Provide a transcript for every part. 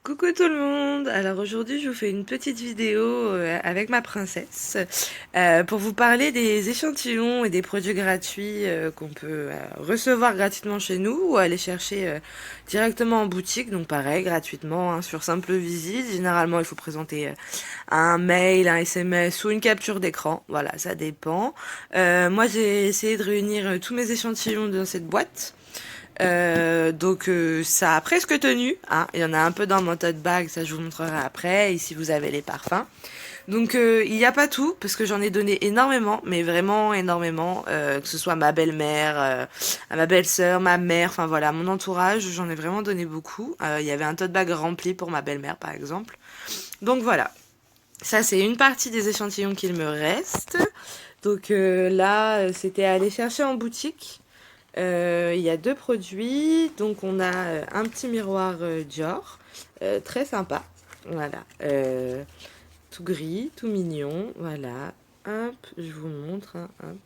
Coucou tout le monde! Alors aujourd'hui je vous fais une petite vidéo avec ma princesse pour vous parler des échantillons et des produits gratuits qu'on peut recevoir gratuitement chez nous ou aller chercher directement en boutique, donc pareil gratuitement hein, sur simple visite. Généralement il faut présenter un mail, un SMS ou une capture d'écran, voilà ça dépend. Moi j'ai essayé de réunir tous mes échantillons dans cette boîte. Donc ça a presque tenu, hein. Il y en a un peu dans mon tote bag, ça je vous montrerai après, ici vous avez les parfums. Donc il n'y a pas tout, parce que j'en ai donné énormément, mais vraiment énormément, que ce soit à ma belle-mère, à ma belle-sœur, ma mère, enfin voilà, mon entourage, j'en ai vraiment donné beaucoup. Il y avait un tote bag rempli pour ma belle-mère par exemple. Donc voilà, ça c'est une partie des échantillons qu'il me reste. Donc là, c'était à aller chercher en boutique. Il y a deux produits, donc on a un petit miroir Dior, très sympa, voilà, tout gris, tout mignon, voilà, hop, je vous montre, hein, hop.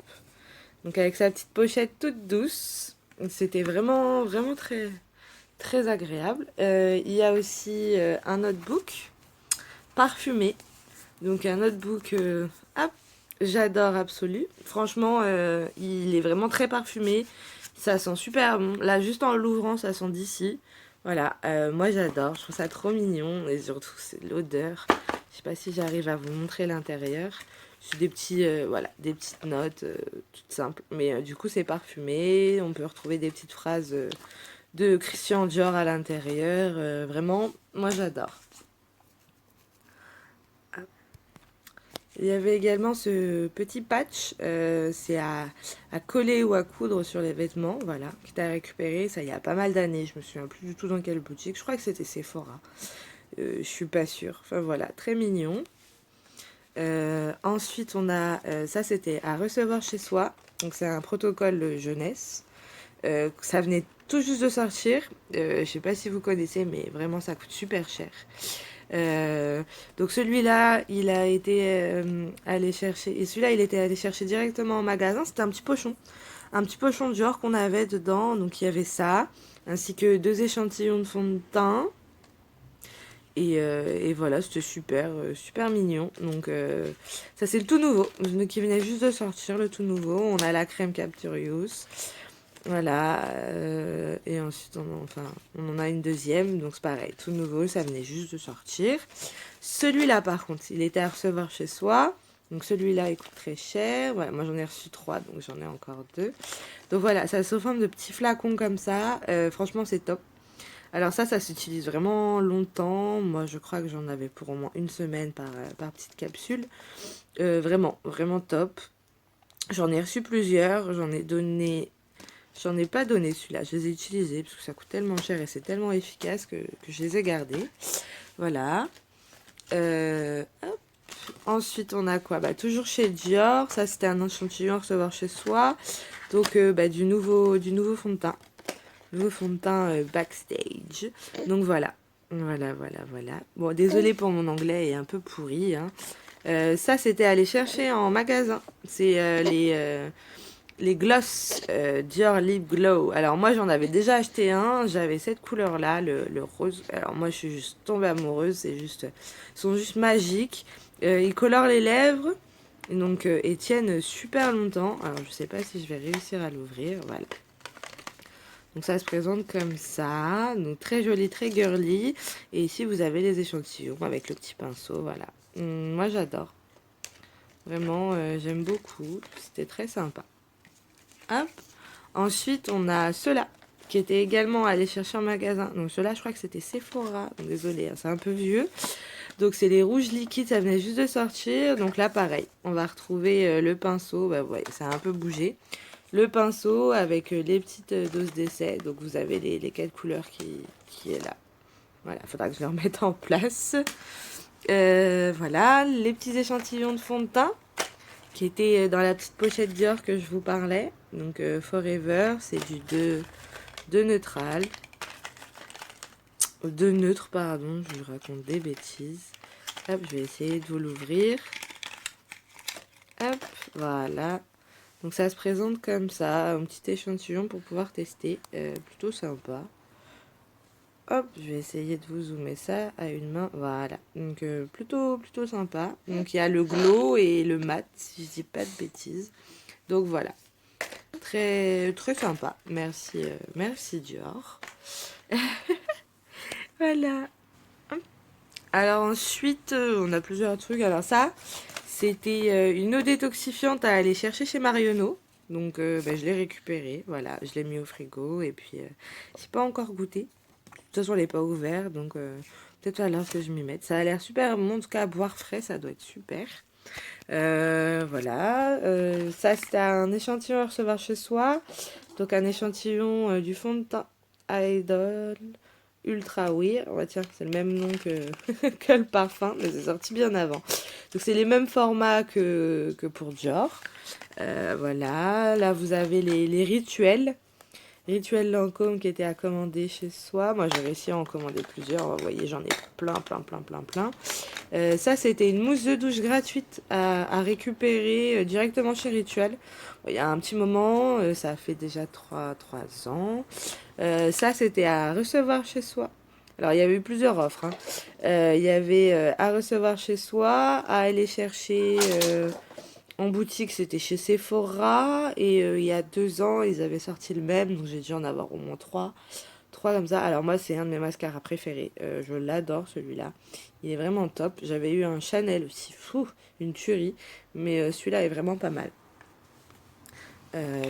Donc avec sa petite pochette toute douce, c'était vraiment très agréable. Il y a aussi un notebook parfumé, donc un notebook, hop, j'adore absolu. Franchement, il est vraiment très parfumé. Ça sent super bon. Là, juste en l'ouvrant, ça sent d'ici. Voilà, moi j'adore. Je trouve ça trop mignon. Et surtout, c'est l'odeur. Je sais pas si j'arrive à vous montrer l'intérieur. C'est des petits, voilà, des petites notes toutes simples. Mais du coup, c'est parfumé. On peut retrouver des petites phrases de Christian Dior à l'intérieur. Vraiment, moi j'adore. Il y avait également ce petit patch, c'est à coller ou à coudre sur les vêtements, voilà, qui t'a récupéré, ça il y a pas mal d'années, je me souviens plus du tout dans quelle boutique, je crois que c'était Sephora, je suis pas sûre, enfin voilà, très mignon. Ensuite on a, ça c'était à recevoir chez soi, donc c'est un protocole jeunesse, ça venait tout juste de sortir, je sais pas si vous connaissez, mais vraiment ça coûte super cher. Donc celui-là, il a été allé chercher, et celui-là, il était allé chercher directement au magasin. C'était un petit pochon Dior qu'on avait dedans. Donc il y avait ça, ainsi que deux échantillons de fond de teint. Et voilà, c'était super mignon. Donc ça c'est le tout nouveau, qui venait juste de sortir, le tout nouveau. On a la crème Capturious. Voilà, et ensuite on en a une deuxième, donc c'est pareil, tout nouveau, ça venait juste de sortir. Celui-là par contre, il était à recevoir chez soi, donc celui-là il coûte très cher. Voilà, moi j'en ai reçu 3, donc j'en ai encore 2. Donc voilà, ça se forme de petits flacons comme ça, franchement c'est top. Alors ça s'utilise vraiment longtemps, moi je crois que j'en avais pour au moins une semaine par petite capsule. Vraiment top. J'en ai reçu plusieurs, j'en ai pas donné celui-là, je les ai utilisés parce que ça coûte tellement cher et c'est tellement efficace que je les ai gardés. Voilà. Hop. Ensuite, on a quoi? Bah, toujours chez Dior. Ça, c'était un échantillon à recevoir chez soi. Donc, bah, du nouveau fond de teint. Nouveau fond de teint Backstage. Donc, voilà. Voilà. Bon, désolé pour mon anglais, il est un peu pourri. Hein. Ça, c'était à aller chercher en magasin. C'est les gloss Dior Lip Glow. Alors moi j'en avais déjà acheté un, j'avais cette couleur là, le rose. Alors moi je suis juste tombée amoureuse, ils sont juste magiques. Ils colorent les lèvres, donc et tiennent super longtemps. Alors je sais pas si je vais réussir à l'ouvrir, voilà. Donc ça se présente comme ça, donc très joli, très girly. Et ici vous avez les échantillons avec le petit pinceau, voilà. Moi j'adore. Vraiment, j'aime beaucoup. C'était très sympa. Hop. Ensuite, on a ceux-là, qui étaient également allés chercher en magasin. Donc ceux-là, je crois que c'était Sephora. Donc, désolé, hein, c'est un peu vieux. Donc c'est les rouges liquides, ça venait juste de sortir. Donc là, pareil, on va retrouver le pinceau. Bah ouais, ça a un peu bougé. Le pinceau avec les petites doses d'essai. Donc vous avez les 4 couleurs qui est là. Voilà, il faudra que je les remette en place. Voilà, les petits échantillons de fond de teint qui était dans la petite pochette Dior que je vous parlais. Donc Forever, c'est du 2 neutral. 2 neutres, pardon, je raconte des bêtises. Hop, je vais essayer de vous l'ouvrir. Hop, voilà. Donc ça se présente comme ça, un petit échantillon pour pouvoir tester. Plutôt sympa. hop, je vais essayer de vous zoomer ça à une main. Voilà. Donc, plutôt sympa. Donc, il y a le glow et le mat, si je dis pas de bêtises. Donc, voilà. Très sympa. Merci, merci Dior. Voilà. Alors ensuite, on a plusieurs trucs. Alors ça, c'était une eau détoxifiante à aller chercher chez Marionneau. Donc je l'ai récupérée, voilà, je l'ai mis au frigo et puis j'ai pas encore goûté. De toute façon, elle n'est pas ouverte, donc peut-être à l'heure que je m'y mette. Ça a l'air super bon, en tout cas à boire frais, ça doit être super. Voilà, ça c'était un échantillon à recevoir chez soi. Donc un échantillon du fond de teint Idol Ultra Wear. Ouais, tiens, c'est le même nom que, que le parfum, mais c'est sorti bien avant. Donc c'est les mêmes formats que pour Dior. Voilà, là vous avez les rituels. Rituel Lancôme qui était à commander chez soi. Moi j'ai réussi à en commander plusieurs. Vous voyez, j'en ai plein. Ça c'était une mousse de douche gratuite à récupérer directement chez Rituel. Il y a un petit moment, ça a fait déjà 3 ans. Ça c'était à recevoir chez soi. Alors il y avait eu plusieurs offres, hein. Il y avait à recevoir chez soi, à aller chercher en boutique, c'était chez Sephora. Et il y a 2 ans, ils avaient sorti le même. Donc j'ai dû en avoir au moins 3. 3 comme ça. Alors moi, c'est un de mes mascaras préférés. Je l'adore celui-là. Il est vraiment top. J'avais eu un Chanel aussi. Fou, une tuerie. Mais celui-là est vraiment pas mal.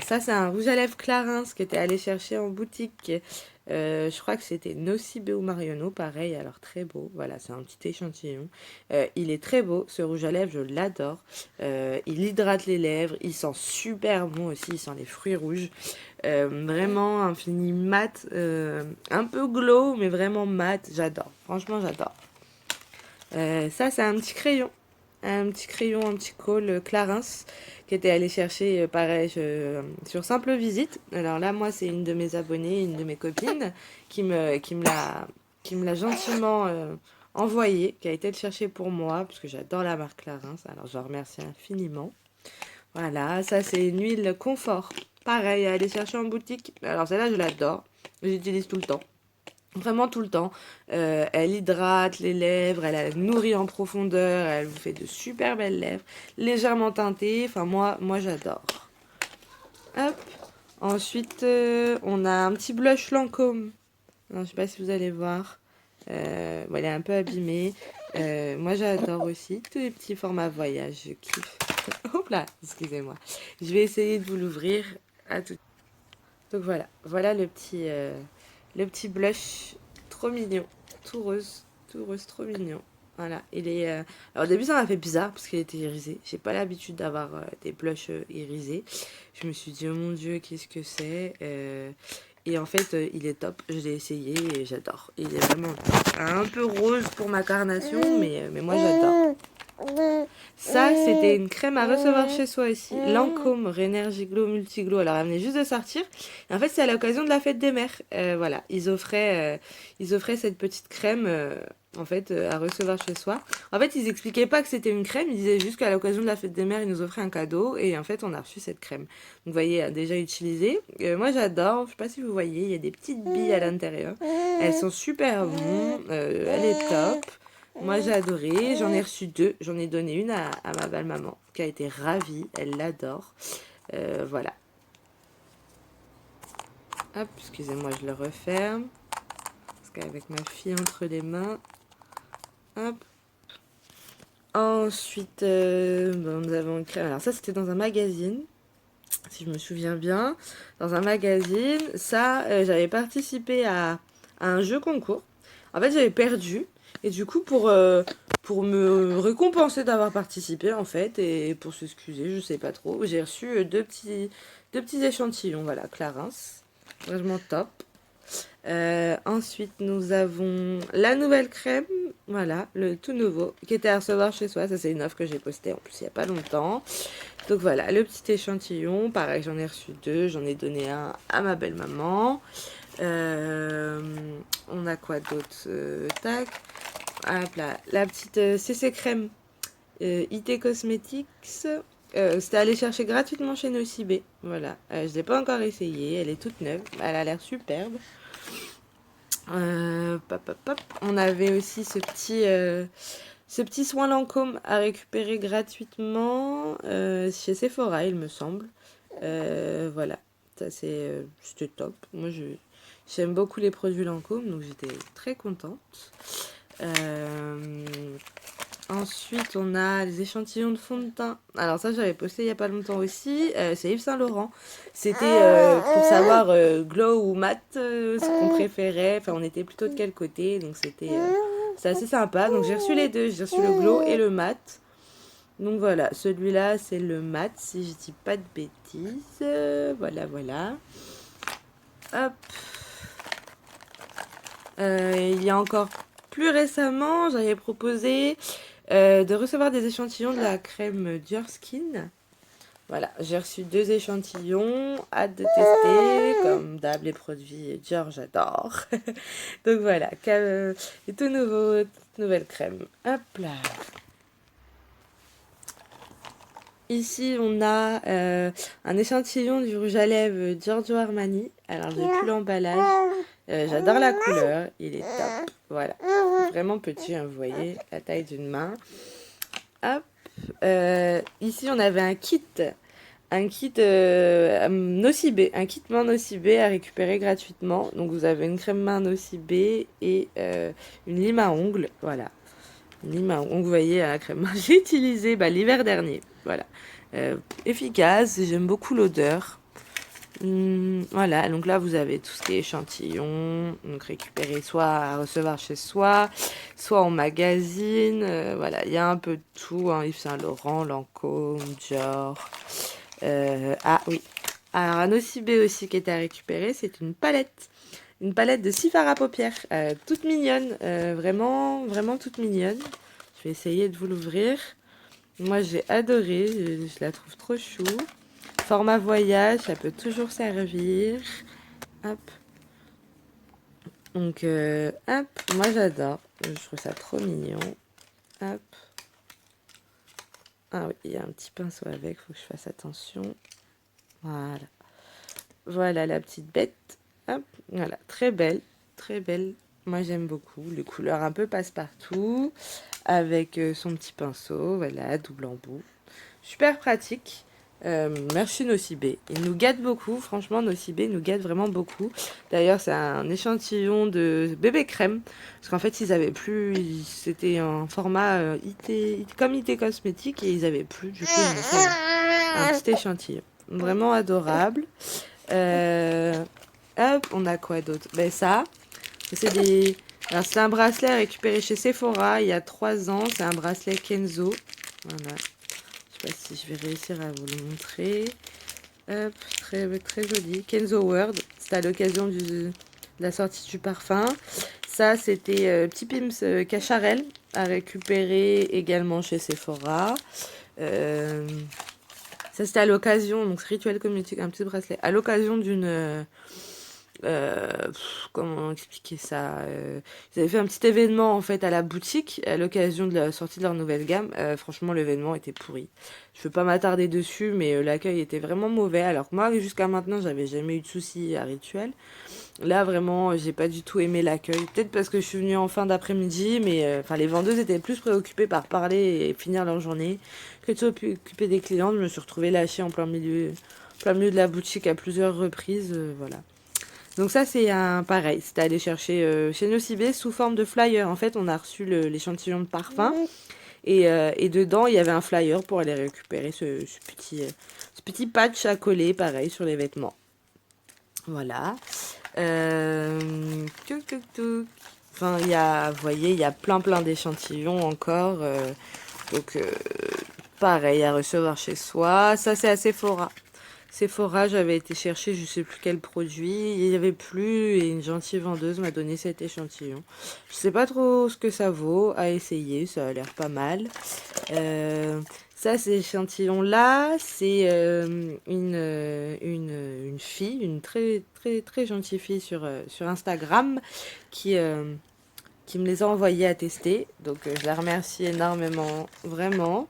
Ça, c'est un rouge à lèvres Clarins qui était allé chercher en boutique. Je crois que c'était Nocibe ou Marionneau, pareil, alors très beau. Voilà, c'est un petit échantillon. Il est très beau, ce rouge à lèvres, je l'adore. Il hydrate les lèvres, il sent super bon aussi, il sent les fruits rouges. Vraiment un fini mat, un peu glow, mais vraiment mat, j'adore. Franchement, j'adore. Ça, c'est un petit crayon. Un petit col Clarins qui était allé chercher, pareil, sur Simple Visite. Alors là, moi, c'est une de mes abonnées, une de mes copines qui me l'a gentiment envoyé, qui a été le chercher pour moi, parce que j'adore la marque Clarins. Alors, je la remercie infiniment. Voilà, ça, c'est une huile confort. Pareil, à aller chercher en boutique. Alors, celle-là, je l'adore. J'utilise tout le temps. Vraiment tout le temps. Elle hydrate les lèvres, elle nourrit en profondeur, elle vous fait de super belles lèvres, légèrement teintées. Enfin, moi j'adore. Hop. Ensuite, on a un petit blush Lancôme. Non, je sais pas si vous allez voir. Bon, il est un peu abîmé. Moi j'adore aussi. Tous les petits formats voyage, je kiffe. Hop là, excusez-moi. Je vais essayer de vous l'ouvrir. À tout. Donc voilà, voilà le petit blush trop mignon, tout rose, trop mignon. Voilà, il est. Alors au début ça m'a fait bizarre parce qu'il était irisé. J'ai pas l'habitude d'avoir des blushs irisés. Je me suis dit oh mon dieu qu'est-ce que c'est. Et en fait il est top. Je l'ai essayé et j'adore. Il est vraiment top. Un peu rose pour ma carnation, mais moi j'adore. Ça, c'était une crème à recevoir chez soi aussi. Lancôme Rénergie Glow Multiglow. Alors, elle venait juste de sortir. Et en fait, c'est à l'occasion de la fête des mères. Voilà, ils offraient cette petite crème, en fait, à recevoir chez soi. En fait, ils expliquaient pas que c'était une crème. Ils disaient juste qu'à l'occasion de la fête des mères, ils nous offraient un cadeau. Et en fait, on a reçu cette crème. Donc, vous voyez, déjà utilisée. Moi, j'adore. Je sais pas si vous voyez, il y a des petites billes à l'intérieur. Elles sont super bonnes. Elle est top. Moi j'ai adoré, j'en ai reçu 2, j'en ai donné une à ma belle-maman qui a été ravie, elle l'adore. Voilà. Hop, excusez-moi, je le referme. Parce qu'avec ma fille entre les mains. Hop. Ensuite, nous avons une crème. Alors ça c'était dans un magazine, si je me souviens bien. Dans un magazine, ça, j'avais participé à un jeu concours. En fait j'avais perdu. Et du coup, pour me récompenser d'avoir participé, en fait, et pour s'excuser, je sais pas trop, j'ai reçu deux petits échantillons, voilà, Clarins. Vraiment top. Ensuite, nous avons la nouvelle crème, voilà, le tout nouveau, qui était à recevoir chez soi. Ça, c'est une offre que j'ai postée en plus il n'y a pas longtemps. Donc voilà, le petit échantillon. Pareil, j'en ai reçu 2, j'en ai donné un à ma belle-maman. On a quoi d'autre? Tac. Hop là, la petite CC crème IT Cosmetics. C'était allé chercher gratuitement chez Nocibe. Voilà, je ne l'ai pas encore essayée. Elle est toute neuve. Elle a l'air superbe. Pop, pop, pop. On avait aussi ce petit soin Lancôme à récupérer gratuitement chez Sephora, il me semble. Voilà, ça c'était top. Moi j'aime beaucoup les produits Lancôme, donc j'étais très contente. Euh, Ensuite, on a les échantillons de fond de teint. Alors ça, j'avais posté il y a pas longtemps aussi. C'est Yves Saint Laurent. C'était pour savoir glow ou mat, ce qu'on préférait. Enfin, on était plutôt de quel côté. Donc c'est assez sympa. Donc j'ai reçu les deux. J'ai reçu le glow et le mat. Donc voilà, celui-là, c'est le mat, si je dis pas de bêtises. Voilà, voilà. Hop. Il y a encore plus récemment, j'avais proposé de recevoir des échantillons de la crème Dior Skin. Voilà, j'ai reçu 2 échantillons, hâte de tester, comme d'hab les produits Dior, j'adore. Donc voilà, tout nouveau, toute nouvelle crème. Hop là. Ici, on a un échantillon du rouge à lèvres Giorgio Armani. Alors, j'ai plus l'emballage. J'adore la couleur, il est top. Voilà, vraiment petit, hein, vous voyez, la taille d'une main. Hop. Ici, on avait un kit Nocibé, un kit main Nocibé à récupérer gratuitement. Donc, vous avez une crème main Nocibé et une lime à ongles. Voilà, une lime à ongles, vous voyez, la crème main. J'ai utilisé l'hiver dernier. Voilà, efficace. J'aime beaucoup l'odeur. Voilà, donc là vous avez tout ce qui est échantillon, donc récupérer soit à recevoir chez soi, soit en magazine. Voilà, il y a un peu de tout, hein, Yves Saint Laurent, Lancôme, Dior. Ah oui, alors un Nocibé aussi qui est à récupérer, c'est une palette de 6 fards à paupières, toute mignonne, vraiment, vraiment toute mignonne. Je vais essayer de vous l'ouvrir. Moi j'ai adoré, je la trouve trop chou. Format voyage, ça peut toujours servir. Hop. Donc, hop, moi j'adore. Je trouve ça trop mignon. Hop. Ah oui, il y a un petit pinceau avec, faut que je fasse attention. Voilà. Voilà la petite bête. Hop, voilà, très belle, très belle. Moi j'aime beaucoup. Les couleurs un peu passe-partout. Avec son petit pinceau, voilà, double embout. Super pratique. Merci Nocibé. Il nous gâte beaucoup, franchement Nocibé nous gâte vraiment beaucoup. D'ailleurs c'est un échantillon de bébé crème. Parce qu'en fait ils avaient plus, c'était un format comme IT cosmétique et ils avaient plus. Du coup ils m'ont fait un petit échantillon. Vraiment adorable. Hop, on a quoi d'autre? Ben ça, c'est des... Alors c'est un bracelet récupéré chez Sephora il y a 3 ans. C'est un bracelet Kenzo. Voilà. Je sais pas si je vais réussir à vous le montrer. Hop, très, très joli. Kenzo World, c'était à l'occasion de la sortie du parfum. Ça, c'était Petit Pims Cacharel à récupérer également chez Sephora. Ça, c'était à l'occasion, donc Rituel Community, un petit bracelet, à l'occasion d'une... comment expliquer ça ils avaient fait un petit événement en fait à la boutique à l'occasion de la sortie de leur nouvelle gamme. Franchement l'événement était pourri, je veux pas m'attarder dessus mais l'accueil était vraiment mauvais alors que moi jusqu'à maintenant j'avais jamais eu de soucis à Rituel. Là vraiment j'ai pas du tout aimé l'accueil, peut-être parce que je suis venue en fin d'après-midi mais enfin les vendeuses étaient plus préoccupées par parler et finir leur journée que de s'occuper des clients. Je me suis retrouvée lâchée en plein milieu de la boutique à plusieurs reprises. Voilà. Donc ça c'est un pareil, c'était aller chercher chez Nocibé sous forme de flyer. En fait on a reçu l'échantillon de parfum et dedans il y avait un flyer pour aller récupérer ce petit patch à coller pareil sur les vêtements. Voilà. Enfin vous voyez il y a plein d'échantillons encore. Donc pareil à recevoir chez soi. Ça c'est à Sephora. Sephora, j'avais été chercher je sais plus quel produit, il n'y avait plus et une gentille vendeuse m'a donné cet échantillon. Je sais pas trop ce que ça vaut, à essayer, ça a l'air pas mal. Ça, cet échantillon-là, c'est une fille, une très très très gentille fille sur Instagram qui qui me les a envoyés à tester. Donc je la remercie énormément, vraiment.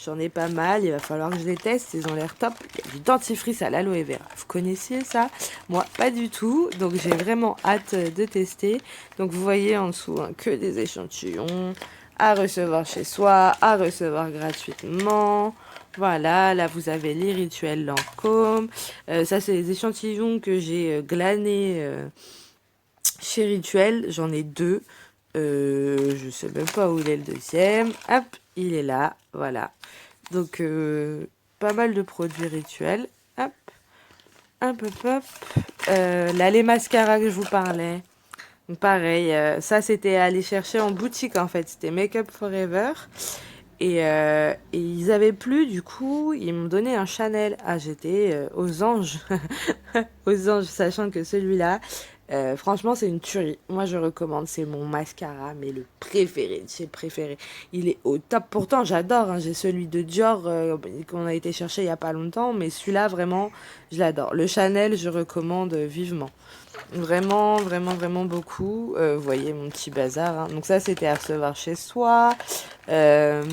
J'en ai pas mal, il va falloir que je les teste, ils ont l'air top. Il y a du dentifrice à l'aloe vera. Vous connaissiez ça? Moi, pas du tout. Donc j'ai vraiment hâte de tester. Donc vous voyez en dessous hein, que des échantillons à recevoir chez soi, à recevoir gratuitement. Voilà, là vous avez les rituels Lancôme. Ça c'est les échantillons que j'ai glanés chez Rituel. J'en ai deux. Je sais même pas où il est le deuxième. Hop, il est là. Voilà. Donc pas mal de produits Rituel. Hop, hop, hop, hop. Là les mascaras que je vous parlais. Pareil, ça c'était à aller chercher en boutique en fait. C'était Make Up Forever. Et ils avaient plus, du coup, ils m'ont donné un Chanel. Ah, j'étais aux anges. Aux anges, sachant que celui-là, franchement, c'est une tuerie. Moi, je recommande. C'est mon mascara, mais le préféré de chez préféré. Il est au top. Pourtant, j'adore. Hein. J'ai celui de Dior qu'on a été chercher il n'y a pas longtemps. Mais celui-là, vraiment, je l'adore. Le Chanel, je recommande vivement. Vraiment, vraiment, vraiment beaucoup. Vous voyez mon petit bazar. Hein. Donc ça, c'était à recevoir chez soi. Euh,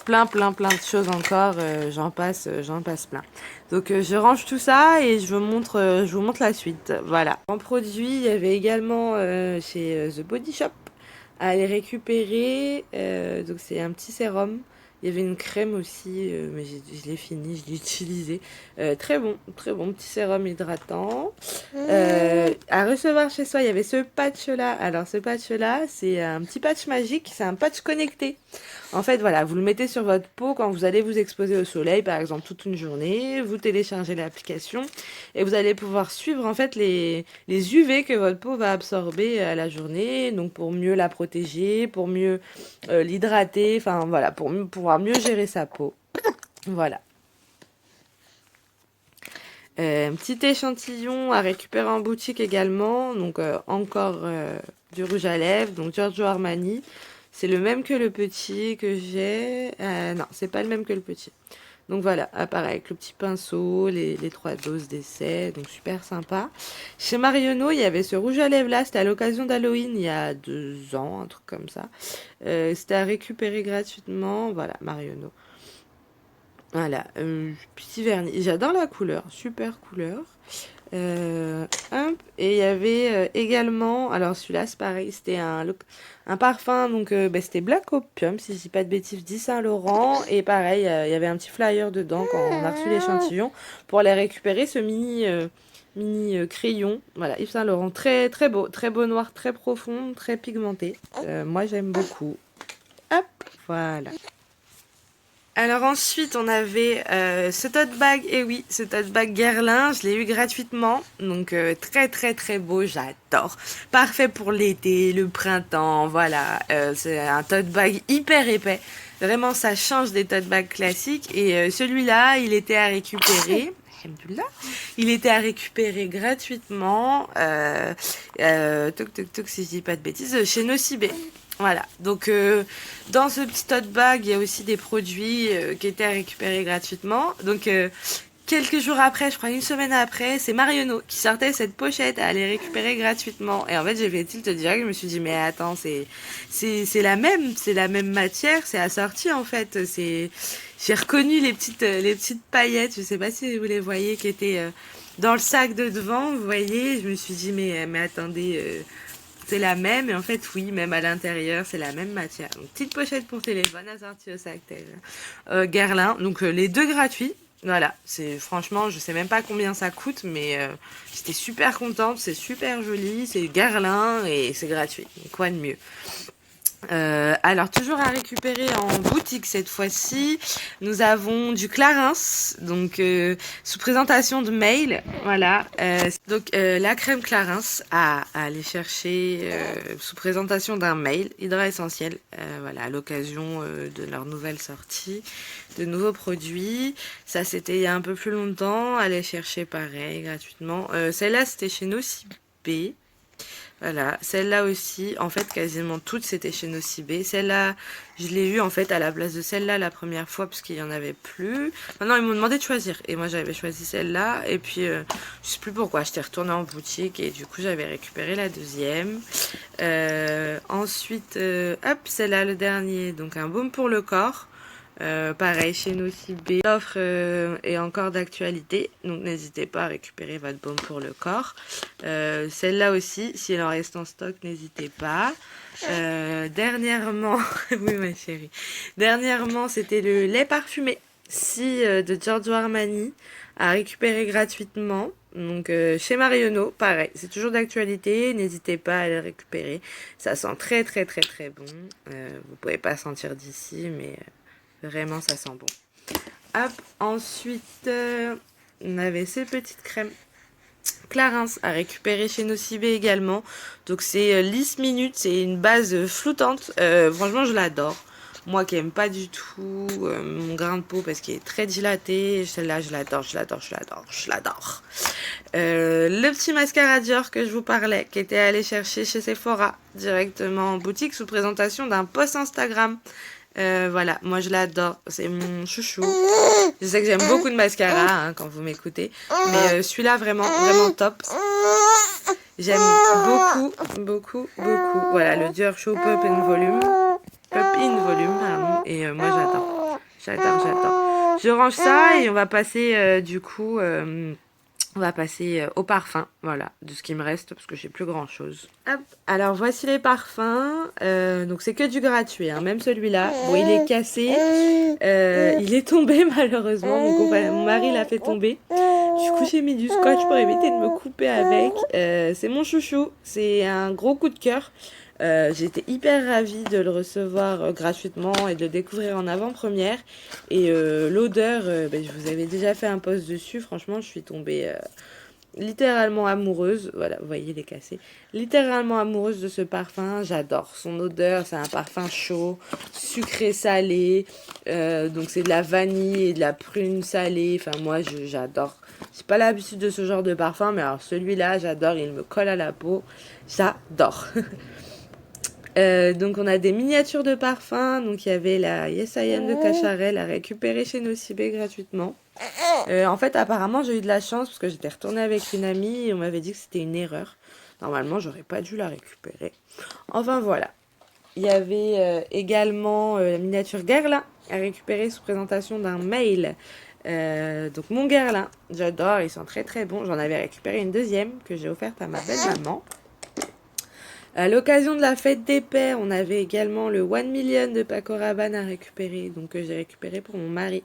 plein de choses encore. J'en passe plein. Donc je range tout ça et je vous montre la suite. Voilà. En produit, il y avait également chez The Body Shop à aller récupérer. Donc c'est un petit sérum. Il y avait une crème aussi, mais je l'ai fini, je l'ai utilisé. Très bon petit sérum hydratant. À recevoir chez soi, il y avait ce patch-là. Alors ce patch-là, c'est un petit patch magique, c'est un patch connecté. En fait, voilà, vous le mettez sur votre peau quand vous allez vous exposer au soleil, par exemple toute une journée. Vous téléchargez l'application et vous allez pouvoir suivre en fait les UV que votre peau va absorber à la journée. Donc pour mieux la protéger, pour mieux l'hydrater, enfin voilà, pour pouvoir mieux gérer sa peau. Voilà. Un petit échantillon à récupérer en boutique également. Donc encore du rouge à lèvres, donc Giorgio Armani. C'est le même que le petit que j'ai. Non, c'est pas le même que le petit. Donc voilà, pareil, avec le petit pinceau, les 3 doses d'essai, donc super sympa. Chez Marionneau, il y avait ce rouge à lèvres là, c'était à l'occasion d'Halloween il y a 2 ans, un truc comme ça. C'était à récupérer gratuitement, voilà, Marionneau. Voilà, petit vernis. J'adore la couleur, super couleur. Hop. Et il y avait également, alors celui-là c'est pareil, c'était un parfum, donc c'était Black Opium, si je dis pas de bêtises, dit Saint-Laurent. Et pareil, il y avait un petit flyer dedans quand on a reçu l'échantillon pour aller récupérer ce mini crayon. Voilà, Yves Saint-Laurent, très beau noir, très profond, très pigmenté. Moi j'aime beaucoup. Hop, voilà. Alors ensuite, on avait ce tote bag, et oui, ce tote bag Guerlain, je l'ai eu gratuitement, donc très beau, j'adore. Parfait pour l'été, le printemps, voilà, c'est un tote bag hyper épais. Vraiment, ça change des tote bags classiques, et celui-là, il était à récupérer. Il était à récupérer gratuitement, si je dis pas de bêtises, chez Nocibé. Voilà, donc dans ce petit tote bag, il y a aussi des produits qui étaient à récupérer gratuitement. Donc quelques jours après, je crois une semaine après, c'est Marionneau qui sortait cette pochette à aller récupérer gratuitement. Et en fait, j'ai fait tilt direct, je me suis dit mais attends, c'est la même matière, c'est assorti en fait. J'ai reconnu les petites paillettes, je sais pas si vous les voyez, qui étaient dans le sac de devant, vous voyez. Je me suis dit mais attendez. C'est la même, et en fait, oui, même à l'intérieur, c'est la même matière. Donc, petite pochette pour téléphone assortie au sac Guerlain. Donc, les deux gratuits. Voilà, c'est franchement, je sais même pas combien ça coûte, mais j'étais super contente. C'est super joli, c'est Guerlain et c'est gratuit. Donc, quoi de mieux? Alors toujours à récupérer en boutique cette fois-ci, nous avons du Clarins, donc sous présentation de mail, voilà. Donc la crème Clarins à aller chercher sous présentation d'un mail, Hydra Essentiel, voilà, à l'occasion de leur nouvelle sortie, de nouveaux produits. Ça c'était il y a un peu plus longtemps, aller chercher pareil gratuitement. Celle-là c'était chez Nocibé. Voilà, celle-là aussi, en fait, quasiment toutes, c'était chez Nocibé. Celle-là, je l'ai eue, en fait, à la place de celle-là la première fois, parce qu'il n'y en avait plus. Maintenant, ils m'ont demandé de choisir. Et moi, j'avais choisi celle-là. Et puis, je sais plus pourquoi, j'étais retournée en boutique. Et du coup, j'avais récupéré la deuxième. Ensuite, hop, celle-là, le dernier. Donc, un baume pour le corps. Pareil chez Nocibé, l'offre est encore d'actualité, donc n'hésitez pas à récupérer votre baume pour le corps. Celle-là aussi, s'il en reste en stock, n'hésitez pas. Dernièrement, oui ma chérie, dernièrement c'était le lait parfumé de Giorgio Armani à récupérer gratuitement. Donc chez Marionneau, pareil, c'est toujours d'actualité, n'hésitez pas à le récupérer. Ça sent très très très très bon. Vous pouvez pas sentir d'ici, mais vraiment, ça sent bon. Hop, ensuite, on avait ces petites crèmes Clarins à récupérer chez Nocibé également. Donc, c'est Lisse Minute, c'est une base flottante. Franchement, je l'adore. Moi qui aime pas du tout mon grain de peau parce qu'il est très dilaté. Celle-là, je l'adore, je l'adore, je l'adore, je l'adore. Le petit mascara Dior que je vous parlais, qui était allé chercher chez Sephora directement en boutique sous présentation d'un post Instagram. Voilà, moi je l'adore, c'est mon chouchou. Je sais que j'aime beaucoup de mascara hein, quand vous m'écoutez, mais celui-là vraiment, vraiment top. J'aime beaucoup, beaucoup, beaucoup. Voilà, le Dior Show Pop in Volume. Pop in Volume, pardon. Et moi j'adore, j'adore, j'adore. Je range ça et on va passer du coup... on va passer au parfum, voilà, de ce qui me reste, parce que j'ai plus grand chose. Hop. Alors voici les parfums, donc c'est que du gratuit, hein. Même celui-là, bon il est cassé, il est tombé malheureusement, mon mari l'a fait tomber. Du coup j'ai mis du scotch pour éviter de me couper avec, c'est mon chouchou, c'est un gros coup de cœur. J'étais hyper ravie de le recevoir gratuitement et de le découvrir en avant-première. Et l'odeur, je vous avais déjà fait un post dessus. Franchement, je suis tombée littéralement amoureuse. Voilà, vous voyez, il est cassé. Littéralement amoureuse de ce parfum. J'adore son odeur. C'est un parfum chaud, sucré, salé. Donc c'est de la vanille et de la prune salée. Enfin, moi, j'adore. J'ai pas l'habitude de ce genre de parfum, mais alors celui-là, j'adore. Il me colle à la peau. J'adore. Donc on a des miniatures de parfums. Donc il y avait la Yes I Am de Cacharel à récupérer chez Nocibé gratuitement. En fait apparemment j'ai eu de la chance parce que j'étais retournée avec une amie et on m'avait dit que c'était une erreur. Normalement j'aurais pas dû la récupérer. Enfin voilà. Il y avait également la miniature Guerlain à récupérer sous présentation d'un mail. Donc mon Guerlain, j'adore, ils sont très très bons. J'en avais récupéré une deuxième que j'ai offerte à ma belle maman. À l'occasion de la fête des pères, on avait également le 1 million de Paco Rabanne à récupérer, donc que j'ai récupéré pour mon mari,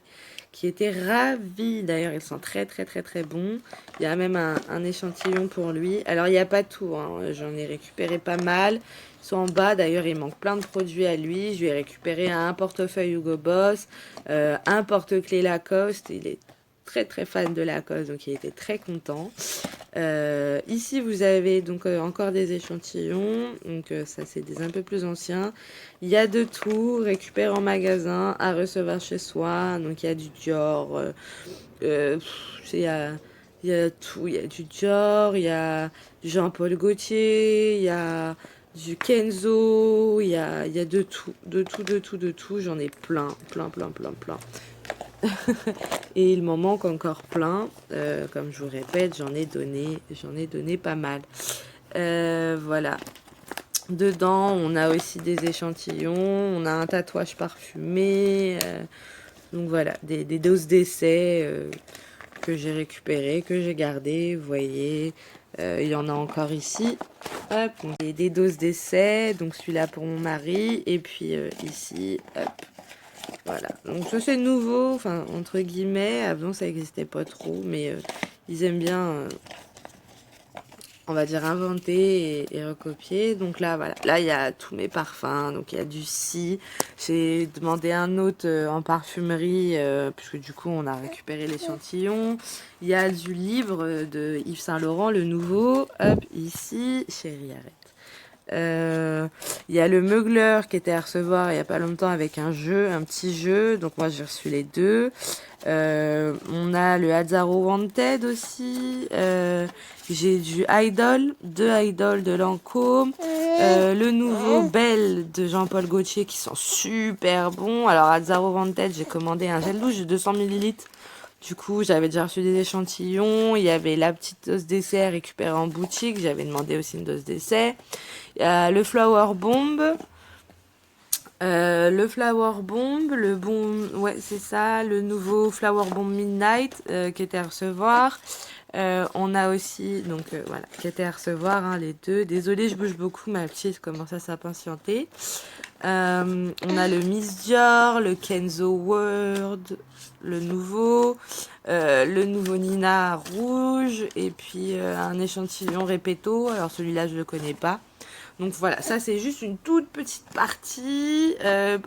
qui était ravi. D'ailleurs, ils sont très très très très bons. Il y a même un échantillon pour lui. Alors, il n'y a pas tout, hein. J'en ai récupéré pas mal. Ils sont en bas, d'ailleurs, il manque plein de produits à lui. Je lui ai récupéré un portefeuille Hugo Boss, un porte-clés Lacoste. Il est très très fan de Lacoste, donc il était très content. Ici vous avez donc encore des échantillons, donc ça c'est des un peu plus anciens. Il y a de tout, récupère en magasin, à recevoir chez soi. Donc il y a du Dior, il y a tout, il y a du Dior, il y a du Jean-Paul Gaultier, il y a du Kenzo, il y a de tout, de tout, de tout, de tout. J'en ai plein, plein, plein, plein, plein. Et il m'en manque encore plein. Comme je vous répète, j'en ai donné pas mal. Voilà. Dedans, on a aussi des échantillons. On a un tatouage parfumé. Donc voilà, des doses d'essai que j'ai récupérées, que j'ai gardées. Vous voyez, il y en a encore ici. Hop, des doses d'essai. Donc celui-là pour mon mari. Et puis ici, hop. Voilà, donc ça c'est nouveau, enfin entre guillemets, avant ça n'existait pas trop, mais ils aiment bien, on va dire, inventer et recopier. Donc là, voilà, là il y a tous mes parfums, donc il y a du Si, j'ai demandé un autre en parfumerie, puisque du coup on a récupéré l'échantillon. Il y a du livre de Yves Saint Laurent, le nouveau, hop, ici, chérie, arrête. Il y a le Meugler qui était à recevoir il n'y a pas longtemps avec un petit jeu. Donc moi j'ai reçu les deux. On a le Hazaro Wanted aussi. J'ai du Idol, deux Idol de Lancôme. Le nouveau Belle de Jean-Paul Gaultier qui sont super bons. Alors Hazaro Wanted, j'ai commandé un gel douche de 200 millilitres. Du coup, j'avais déjà reçu des échantillons. Il y avait la petite dose d'essai récupérée en boutique. J'avais demandé aussi une dose d'essai. Le Flower Bomb. Le bon, ouais, c'est ça. Le nouveau Flower Bomb Midnight qui était à recevoir. On a aussi, donc voilà, qui était à recevoir, hein, les deux. Désolée, je bouge beaucoup, ma petite commence à s'impatienter. On a le Miss Dior, le Kenzo World, le nouveau Nina rouge, et puis un échantillon Repetto. Alors celui-là, je le connais pas. Donc voilà, ça c'est juste une toute petite partie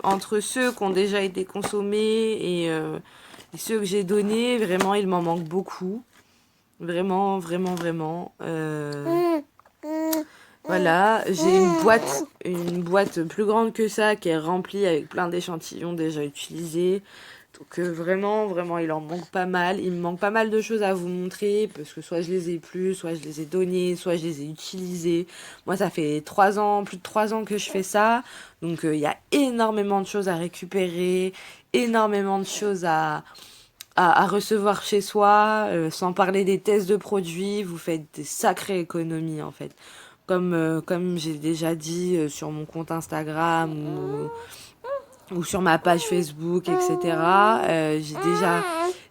entre ceux qui ont déjà été consommés et ceux que j'ai donnés. Vraiment, il m'en manque beaucoup. Vraiment, vraiment, vraiment. Voilà, j'ai une boîte plus grande que ça qui est remplie avec plein d'échantillons déjà utilisés. Donc vraiment, vraiment, il en manque pas mal. Il me manque pas mal de choses à vous montrer parce que soit je les ai plus, soit je les ai donnés, soit je les ai utilisés. Moi, ça fait 3 ans, plus de 3 ans que je fais ça. Donc il y a énormément de choses à récupérer, énormément de choses à recevoir chez soi, sans parler des tests de produits. Vous faites des sacrées économies en fait. Comme j'ai déjà dit sur mon compte Instagram ou sur ma page Facebook, etc.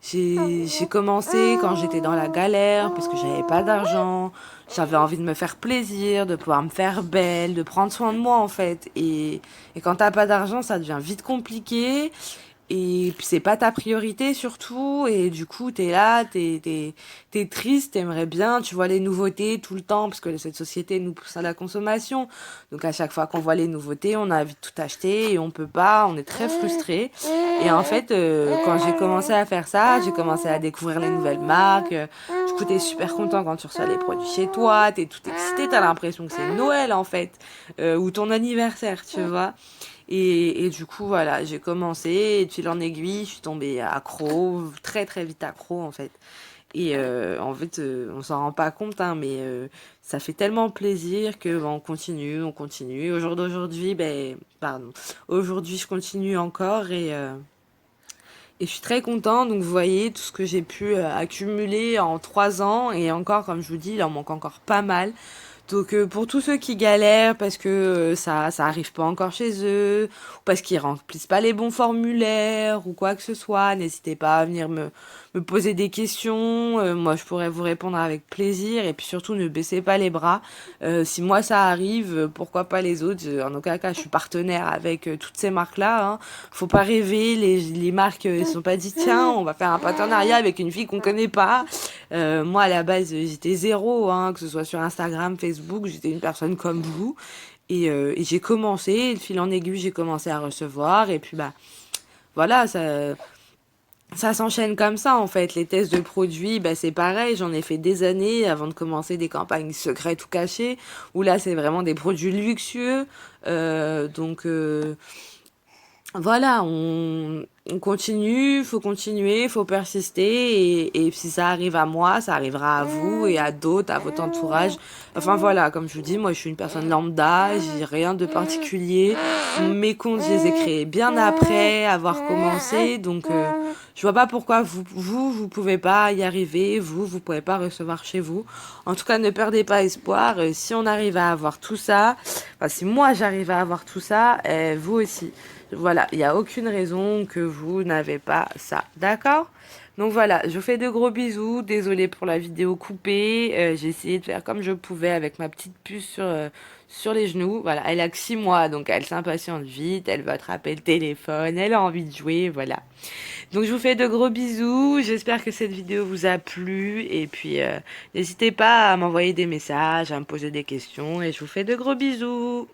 J'ai commencé quand j'étais dans la galère parce que j'avais pas d'argent. J'avais envie de me faire plaisir, de pouvoir me faire belle, de prendre soin de moi en fait. Et quand t'as pas d'argent, ça devient vite compliqué. Et puis c'est pas ta priorité surtout, et du coup t'es là, t'es triste, t'aimerais bien, tu vois les nouveautés tout le temps, parce que cette société nous pousse à la consommation. Donc à chaque fois qu'on voit les nouveautés, on a envie de tout acheter, et on peut pas, on est très frustré. Et en fait, quand j'ai commencé à faire ça, j'ai commencé à découvrir les nouvelles marques. Du coup t'es super content quand tu reçois les produits chez toi, t'es tout excité, t'as l'impression que c'est Noël en fait, ou ton anniversaire, tu vois. Et du coup, voilà, j'ai commencé, et de fil en aiguille, je suis tombée accro, très très vite accro en fait. Et en fait, on s'en rend pas compte, hein, mais ça fait tellement plaisir que on continue, on continue. Au jour d'aujourd'hui, aujourd'hui je continue encore et je suis très contente. Donc vous voyez tout ce que j'ai pu accumuler en 3 ans, et encore, comme je vous dis, il en manque encore pas mal. Donc pour tous ceux qui galèrent parce que ça arrive pas encore chez eux, ou parce qu'ils remplissent pas les bons formulaires ou quoi que ce soit, n'hésitez pas à venir me poser des questions. Moi je pourrais vous répondre avec plaisir, et puis surtout ne baissez pas les bras. Si moi ça arrive, pourquoi pas les autres. En aucun cas je suis partenaire avec toutes ces marques-là, hein. Faut pas rêver, les marques ne sont pas dit tiens on va faire un partenariat avec une fille qu'on connaît pas. Moi, à la base, j'étais zéro, hein, que ce soit sur Instagram, Facebook, j'étais une personne comme vous. Et j'ai commencé, de fil en aiguille, j'ai commencé à recevoir. Et puis, bah, voilà, ça s'enchaîne comme ça, en fait. Les tests de produits, bah, c'est pareil. J'en ai fait des années avant de commencer des campagnes secrètes ou cachées, où là, c'est vraiment des produits luxueux. Donc, voilà, on continue, faut continuer, faut persister, et si ça arrive à moi, ça arrivera à vous et à d'autres, à votre entourage. Enfin voilà, comme je vous dis, moi je suis une personne lambda, j'ai rien de particulier. Mes comptes, je les ai créés bien après avoir commencé, donc je vois pas pourquoi vous pouvez pas y arriver, vous pouvez pas recevoir chez vous. En tout cas, ne perdez pas espoir. Si on arrive à avoir tout ça, enfin si moi j'arrive à avoir tout ça, vous aussi. Voilà, il n'y a aucune raison que vous n'avez pas ça, d'accord? Donc voilà, je vous fais de gros bisous, désolée pour la vidéo coupée, j'ai essayé de faire comme je pouvais avec ma petite puce sur les genoux. Voilà, elle a que 6 mois, donc elle s'impatiente vite, elle va attraper le téléphone, elle a envie de jouer, voilà. Donc je vous fais de gros bisous, j'espère que cette vidéo vous a plu, et puis n'hésitez pas à m'envoyer des messages, à me poser des questions, et je vous fais de gros bisous.